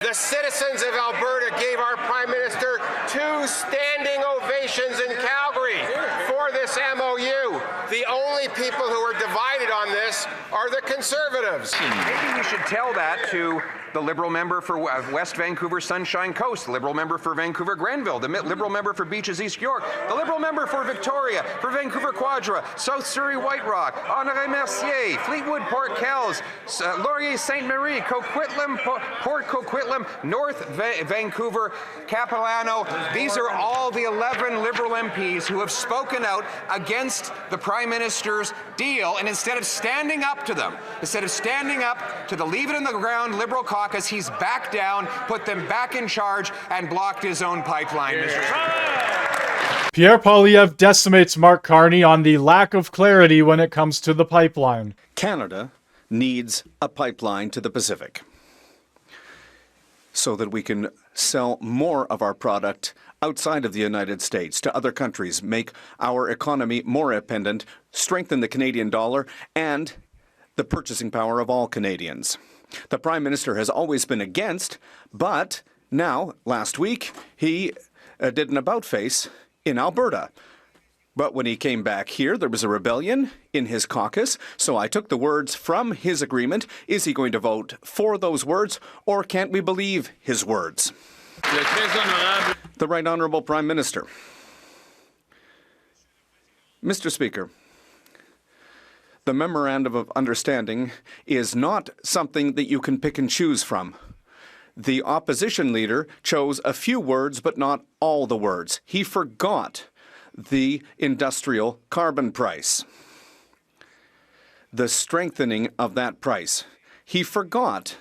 The citizens of Alberta gave our Prime Minister 2 standing ovations in Calgary for this MOU. The only people who are divided on this are the Conservatives. Maybe we should tell that to the Liberal member for West Vancouver Sunshine Coast, the Liberal member for Vancouver Grenville, the Liberal member for Beaches East York, the Liberal member for Victoria, for Vancouver Quadra, South Surrey White Rock, Honoré Mercier, Fleetwood Port Kells, Laurier Ste. Marie, Coquitlam, Port Coquitlam, North Vancouver, Capilano. These are all the 11 Liberal MPs who have spoken out against the Prime Minister's deal, and instead of standing up to them, instead of standing up to the Leave It in the Ground Liberal caucus, he's backed down, put them back in charge, and blocked his own pipeline, Mr. Speaker. Pierre Poilievre decimates Mark Carney on the lack of clarity when it comes to the pipeline. Canada needs a pipeline to the Pacific so that we can sell more of our product outside of the United States to other countries, make our economy more independent, strengthen the Canadian dollar, and the purchasing power of all Canadians. The Prime Minister has always been against, but now, last week, he did an about-face in Alberta. But when he came back here, there was a rebellion in his caucus, so I took the words from his agreement. Is he going to vote for those words, or can't we believe his words? The Right Honourable Prime Minister. Mr. Speaker, the Memorandum of Understanding is not something that you can pick and choose from. The opposition leader chose a few words, but not all the words. He forgot the industrial carbon price, the strengthening of that price. He forgot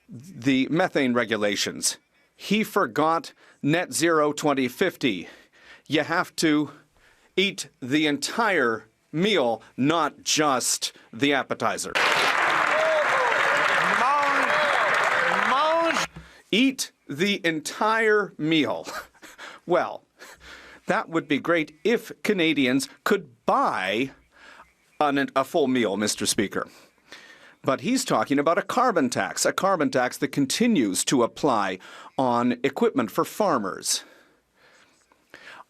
the methane regulations. He forgot net zero 2050. You have to eat the entire meal, not just the appetizer. Eat the entire meal. Well, that would be great if Canadians could buy a full meal, Mr. Speaker. But he's talking about a carbon tax that continues to apply on equipment for farmers,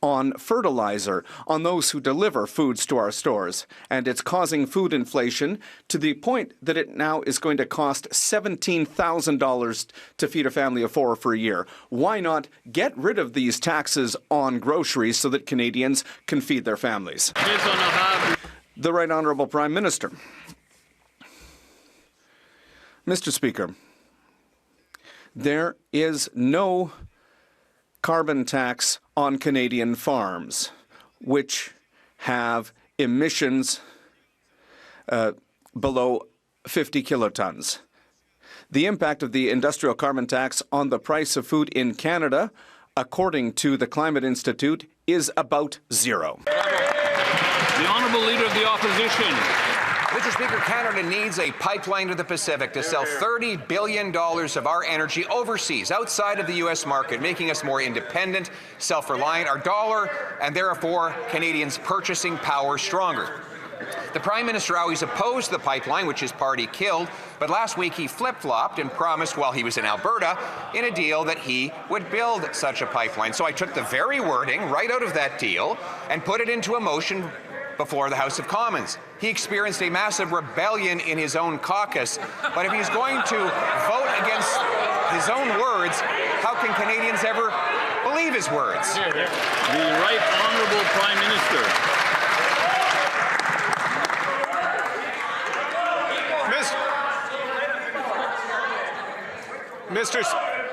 on fertilizer, on those who deliver foods to our stores. And it's causing food inflation to the point that it now is going to cost $17,000 to feed a family of 4 for a year. Why not get rid of these taxes on groceries so that Canadians can feed their families? The Right Honourable Prime Minister. Mr. Speaker, there is no carbon tax on Canadian farms, which have emissions below 50 kilotons. The impact of the industrial carbon tax on the price of food in Canada, according to the Climate Institute, is about 0. The Honourable Leader of the Opposition. Mr. Speaker, Canada needs a pipeline to the Pacific to sell $30 billion of our energy overseas, outside of the U.S. market, making us more independent, self-reliant, our dollar, and therefore Canadians' purchasing power stronger. The Prime Minister always opposed the pipeline, which his party killed, but last week he flip-flopped and promised while he was in Alberta in a deal that he would build such a pipeline. So I took the very wording right out of that deal and put it into a motion before the House of Commons. He experienced a massive rebellion in his own caucus, but if he's going to vote against his own words, how can Canadians ever believe his words? The Right Honourable Prime Minister.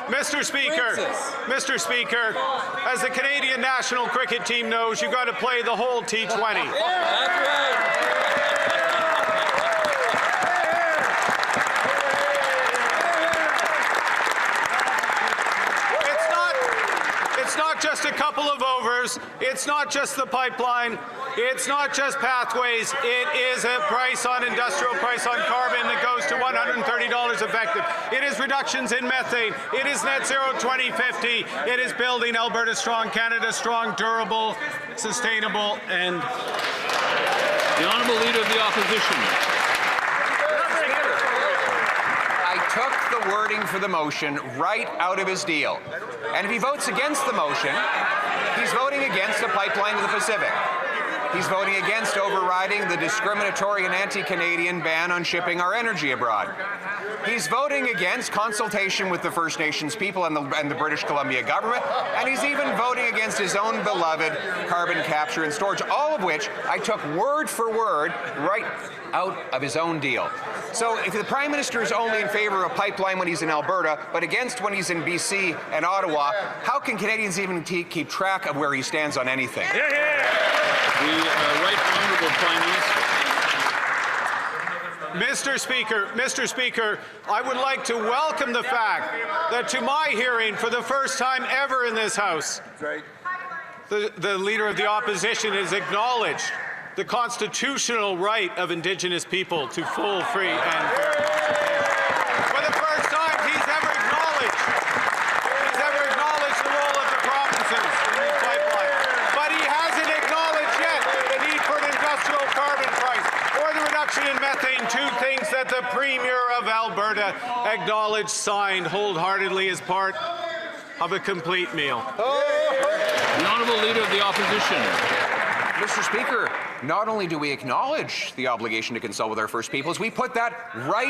Mr. Speaker, as the Canadian national cricket team knows, you've got to play the whole T20. It's not just a couple of overs. It's not just the pipeline. It's not just pathways. It is a price on industrial price on carbon that goes to $130 effective. It is reductions in methane. It is net zero 2050. It is building Alberta strong, Canada strong, durable, sustainable, and... The Honourable Leader of the Opposition. I took the wording for the motion right out of his deal. And if he votes against the motion, he's voting against a pipeline to the Pacific. He's voting against overriding the discriminatory and anti-Canadian ban on shipping our energy abroad. He's voting against consultation with the First Nations people and the British Columbia government, and he's even voting against his own beloved carbon capture and storage, all of which I took word for word right out of his own deal. So if the Prime Minister is only in favor of a pipeline when he's in Alberta, but against when he's in BC and Ottawa, how can Canadians even keep track of where he stands on anything? The Right Honourable Prime Minister. Mr. Speaker, I would like to welcome the fact that to my hearing, for the first time ever in this House, the Leader of the Opposition has acknowledged the constitutional right of Indigenous people to full, free and fair consultation. For the first time, he's ever acknowledged the role of the provinces in the pipeline. But he hasn't acknowledged yet the need for an industrial carbon price or the reduction in methane, two things that the Premier of Alberta acknowledged, signed wholeheartedly as part of a complete meal. The Honourable Leader of the Opposition. Mr. Speaker, not only do we acknowledge the obligation to consult with our First Peoples, we put that right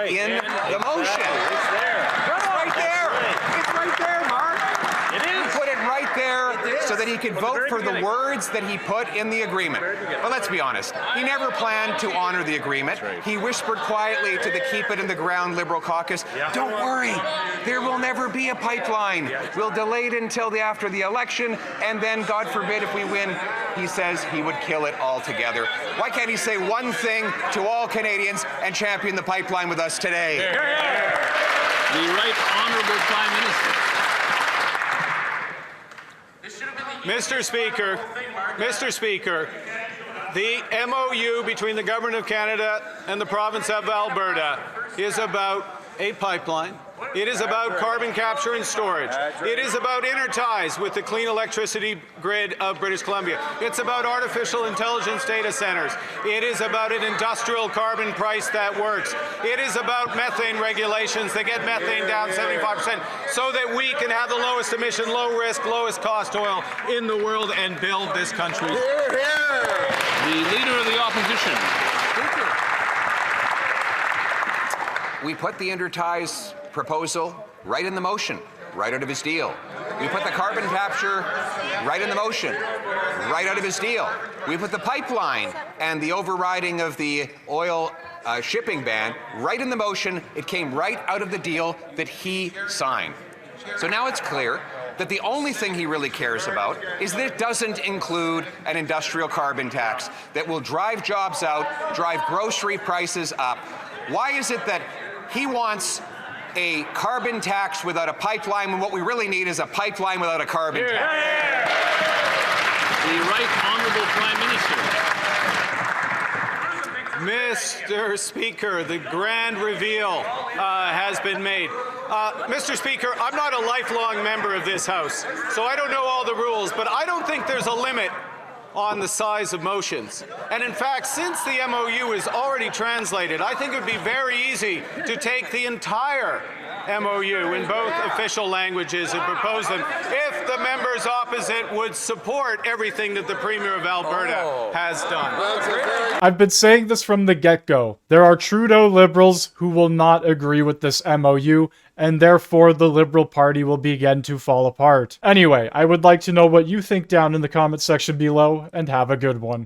in the motion. It's there. It's right there. It's right there, Mark. It is. We put it right there so that he could vote for the words that he put in the agreement. But let's be honest, he never planned to honor the agreement. He whispered quietly to the Keep It in the Ground Liberal caucus, "Don't worry, there will never be a pipeline. We'll delay it until after the election, and then, God forbid, if we win," he says he would kill it altogether. Why can't he say one thing to all Canadians and champion the pipeline with us today? The Right Honourable Prime Minister. Mr. Speaker, the MOU between the Government of Canada and the Province of Alberta is about a pipeline. It is about carbon capture and storage. It is about interties with the clean electricity grid of British Columbia. It's about artificial intelligence data centers. It is about an industrial carbon price that works. It is about methane regulations that get methane down 75% so that we can have the lowest emission, low risk, lowest cost oil in the world and build this country. The Leader of the Opposition. We put the interties proposal right in the motion, right out of his deal. We put the carbon capture right in the motion, right out of his deal. We put the pipeline and the overriding of the oil shipping ban right in the motion. It came right out of the deal that he signed. So now it's clear that the only thing he really cares about is that it doesn't include an industrial carbon tax that will drive jobs out, drive grocery prices up. Why is it that he wants a carbon tax without a pipeline when what we really need is a pipeline without a carbon tax? The Right Honourable Prime Minister. Mr. Speaker, the grand reveal has been made. Mr. Speaker, I'm not a lifelong member of this House, so I don't know all the rules, but I don't think there's a limit on the size of motions. And in fact, since the MOU is already translated, I think it would be very easy to take the entire MOU in both official languages and propose them if the members opposite would support everything that the Premier of Alberta has done. I've been saying this from the get-go. There are Trudeau Liberals who will not agree with this MOU, and therefore the Liberal Party will begin to fall apart. Anyway, I would like to know what you think down in the comment section below, and have a good one.